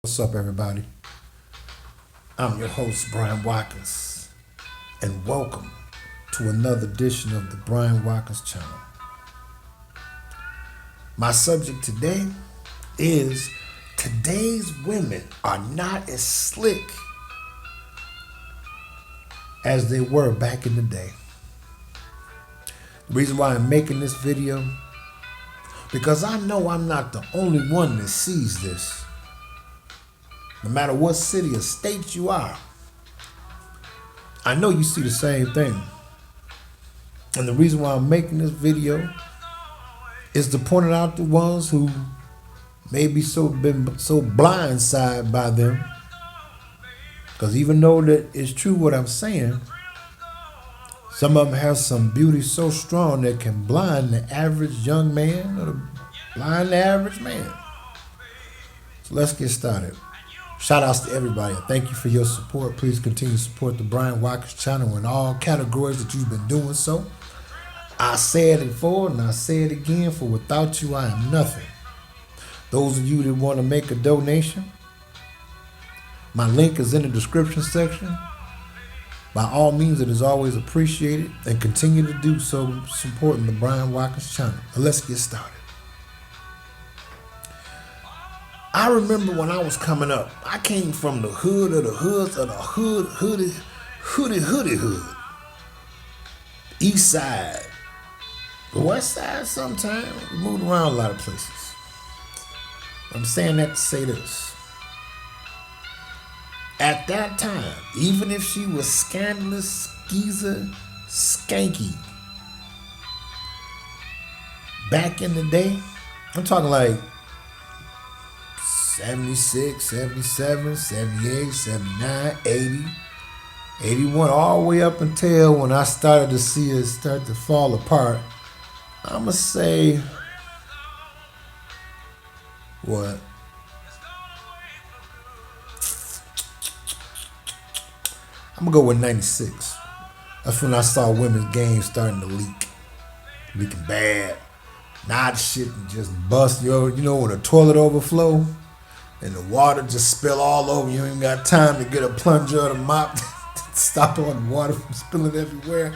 What's up, everybody? I'm your host, Brian Watkins, and welcome to another edition of the Brian Watkins channel. My subject today is today's women are not as slick as they were back in the day. The reason why I'm making this video, because I know I'm not the only one that sees this. No matter what city or state you are, I know you see the same thing. And the reason why I'm making this video is to point out the ones who may be been so blindsided by them. Because even though that it's true what I'm saying, some of them have some beauty so strong that can blind the average young man or blind the average man. So let's get started. Shout outs to everybody. Thank you for your support. Please continue to support the Brian Watkins channel in all categories that you've been doing so. I said it before and I say it again, for without you, I am nothing. Those of you that want to make a donation, my link is in the description section. By all means, it is always appreciated, and continue to do so, supporting the Brian Watkins channel. Now let's get started. I remember when I was coming up, I came from the hood of the hoods of the hood. East side, the west side sometimes. We moved around a lot of places. I'm saying that to say this. At that time, even if she was scandalous, skeezer, skanky, back in the day, I'm talking like 76, 77, 78, 79, 80, 81, all the way up until when I started to see it start to fall apart. I'm going to say, what? I'm going to go with 96. That's when I saw women's games starting to leaking bad. Now the shit just bust. You know when a toilet overflow and the water just spill all over, you ain't got time to get a plunger or a mop to stop all the water from spilling everywhere.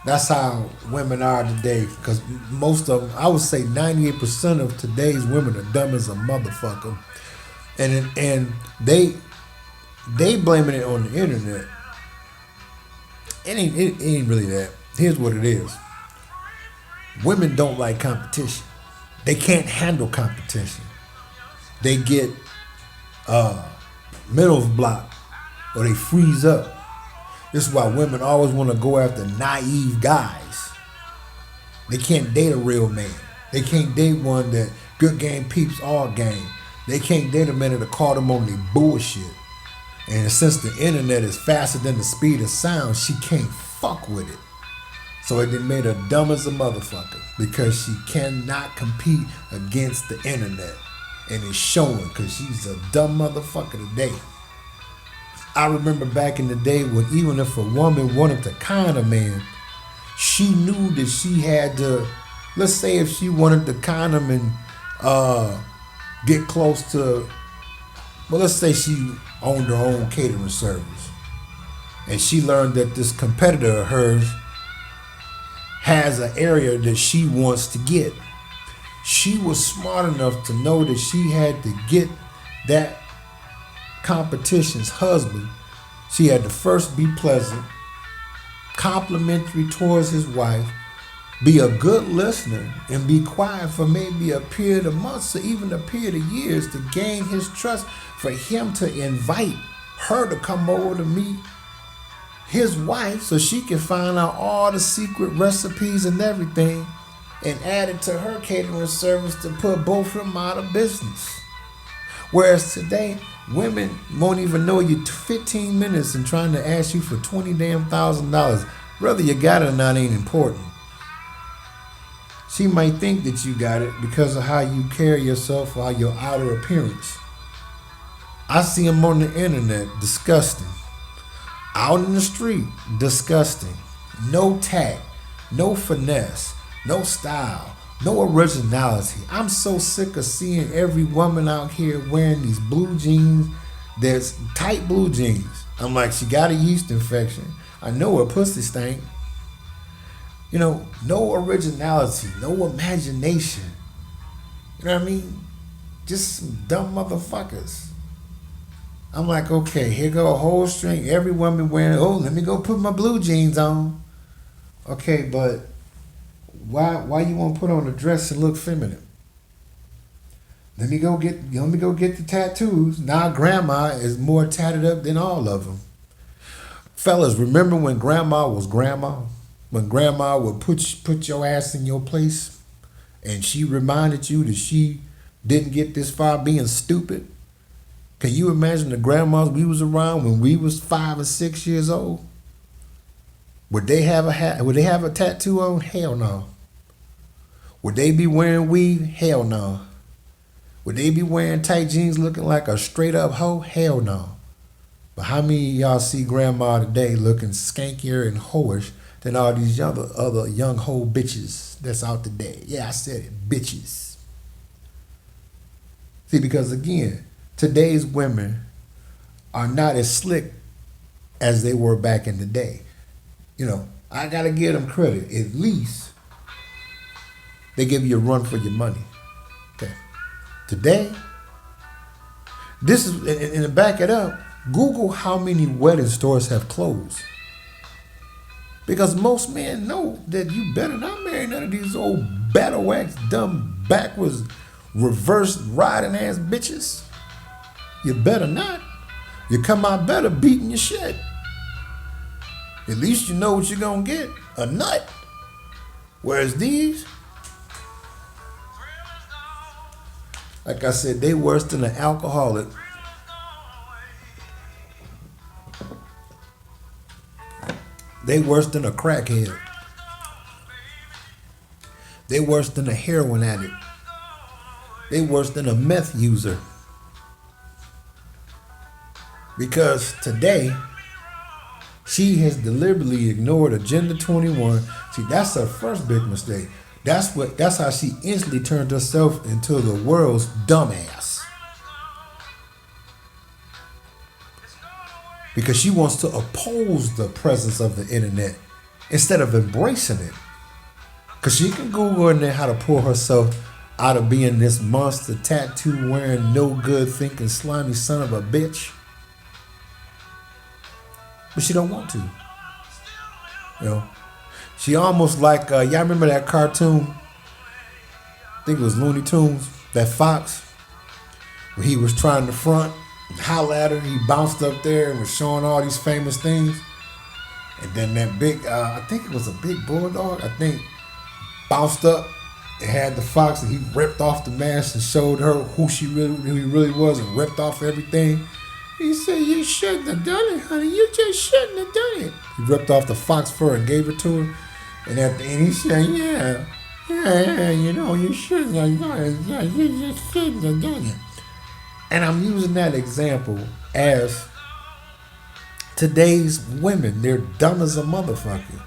That's how women are today, because most of them, I would say 98% of today's women are dumb as a motherfucker. And they blaming it on the internet. It ain't really that. Here's what it is. Women don't like competition. They can't handle competition. They get mental block, or they freeze up. This is why women always want to go after naive guys. They can't date a real man. They can't date one that good game peeps all game. They can't date a man that'll call them on their bullshit. And since the internet is faster than the speed of sound, she can't fuck with it. So it made her dumb as a motherfucker, because she cannot compete against the internet. And it's showing, because she's a dumb motherfucker today. I remember back in the day when even if a woman wanted to con a man, she knew that she had to, let's say if she wanted to con him and get close to, well, let's say she owned her own catering service. And she learned that this competitor of hers has an area that she wants to get. She was smart enough to know that she had to get that competition's husband. She had to first be pleasant, complimentary towards his wife, be a good listener, and be quiet for maybe a period of months or even a period of years to gain his trust, for him to invite her to come over to meet his wife so she can find out all the secret recipes and everything and add it to her catering service to put both of them out of business. Whereas today, women won't even know you 15 minutes and trying to ask you for $20,000. Whether you got it or not ain't important. She might think that you got it because of how you carry yourself or your outer appearance. I see them on the internet, disgusting. Out in the street, disgusting. No tact, no finesse, no style, No originality. I'm so sick of seeing every woman out here wearing these blue jeans. There's tight blue jeans. I'm like, she got a yeast infection. I know her pussy stank. You know, no originality, no imagination. You know what I mean? Just some dumb motherfuckers. I'm like, okay, here go a whole string. Every woman wearing, oh, let me go put my blue jeans on. Okay, but why you want to put on a dress and look feminine? Let me go get the tattoos. Now grandma is more tatted up than all of them. Fellas, remember when grandma was grandma? When grandma would put your ass in your place and she reminded you that she didn't get this far being stupid? Can you imagine the grandmas we was around when we was 5 or 6 years old? Would they have a hat? Would they have a tattoo on? Hell no. Would they be wearing weave? Hell no. Would they be wearing tight jeans looking like a straight up hoe? Hell no. But how many of y'all see grandma today looking skankier and hoish than all these other young hoe bitches that's out today? Yeah, I said it, bitches. See, because again, today's women are not as slick as they were back in the day. You know, I gotta give them credit. At least they give you a run for your money. Okay. Today, this is, and to back it up, Google how many wedding stores have closed. Because most men know that you better not marry none of these old battle wax, dumb, backwards, reverse riding ass bitches. You better not. You come out better beating your shit. At least you know what you're gonna get, a nut. Whereas these, like I said, they worse than an alcoholic. They worse than a crackhead. They worse than a heroin addict. They worse than a meth user. Because today, she has deliberately ignored Agenda 21. See, that's her first big mistake. That's how she instantly turned herself into the world's dumbass. Because she wants to oppose the presence of the internet instead of embracing it. Because she can Google in there how to pull herself out of being this monster tattoo wearing no good thinking slimy son of a bitch. But she don't want to. You know, she almost like, y'all remember that cartoon? I think it was Looney Tunes, that fox, when he was trying to front and holler at her. He bounced up there and was showing all these famous things. And then that big, I think it was a big bulldog, I think, bounced up and had the fox, and he ripped off the mask and showed her who he really was, and ripped off everything. He said, you shouldn't have done it, honey. You just shouldn't have done it. He ripped off the fox fur and gave it to her. And at the end, he said, yeah, you know, you shouldn't have done it. Yeah, you just shouldn't have done it. And I'm using that example as today's women. They're dumb as a motherfucker.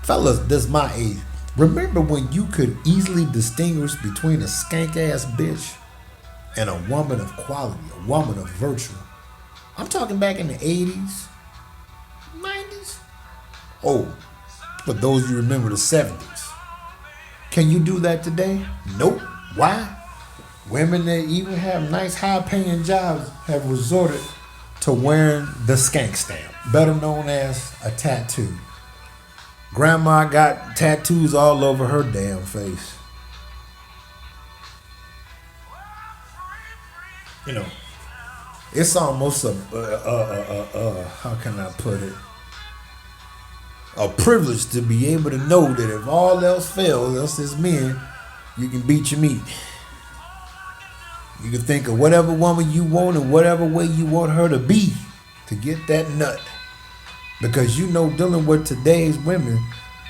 Fellas, this is my age. Remember when you could easily distinguish between a skank-ass bitch and a woman of quality, a woman of virtue? I'm talking back in the 80s, 90s. Oh, for those of you who remember the 70s. Can you do that today? Nope. Why? Women that even have nice high-paying jobs have resorted to wearing the skank stamp, better known as a tattoo. Grandma got tattoos all over her damn face. You know, it's almost how can I put it? A privilege to be able to know that if all else fails, us as men, you can beat your meat. You can think of whatever woman you want and whatever way you want her to be to get that nut. Because you know, dealing with today's women,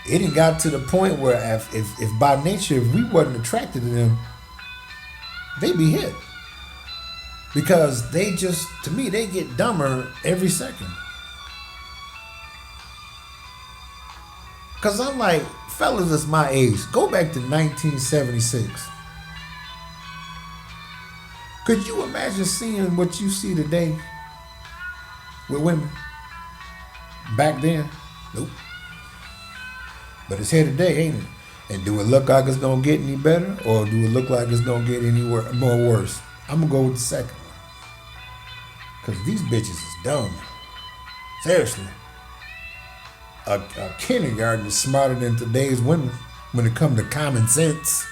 it ain't got to the point where if by nature, if we wasn't attracted to them, they be hit. Because they just, to me, they get dumber every second. Cause I'm like, fellas that's my age, go back to 1976. Could you imagine seeing what you see today with women? Back then? Nope. But it's here today, ain't it? And do it look like it's gonna get any better, or do it look like it's gonna get any more worse? I'm gonna go with the second one. Cause these bitches is dumb. Seriously. A kindergarten is smarter than today's women when it comes to common sense.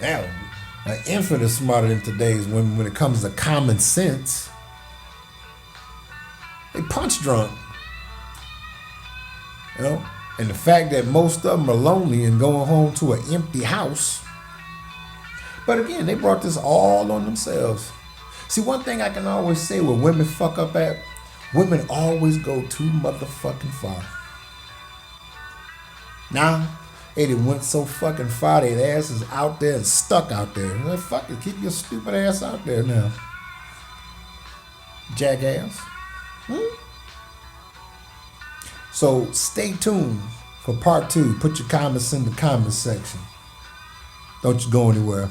Now, an infant is smarter than today's women when it comes to common sense. They punch drunk. You know? And the fact that most of them are lonely and going home to an empty house. But again, they brought this all on themselves. See, one thing I can always say where women fuck up at, women always go too motherfucking far. Now, they done went so fucking far, their ass is out there and stuck out there. Like, fuck it, keep your stupid ass out there now. Jackass. So stay tuned for part 2. Put your comments in the comments section. Don't you go anywhere.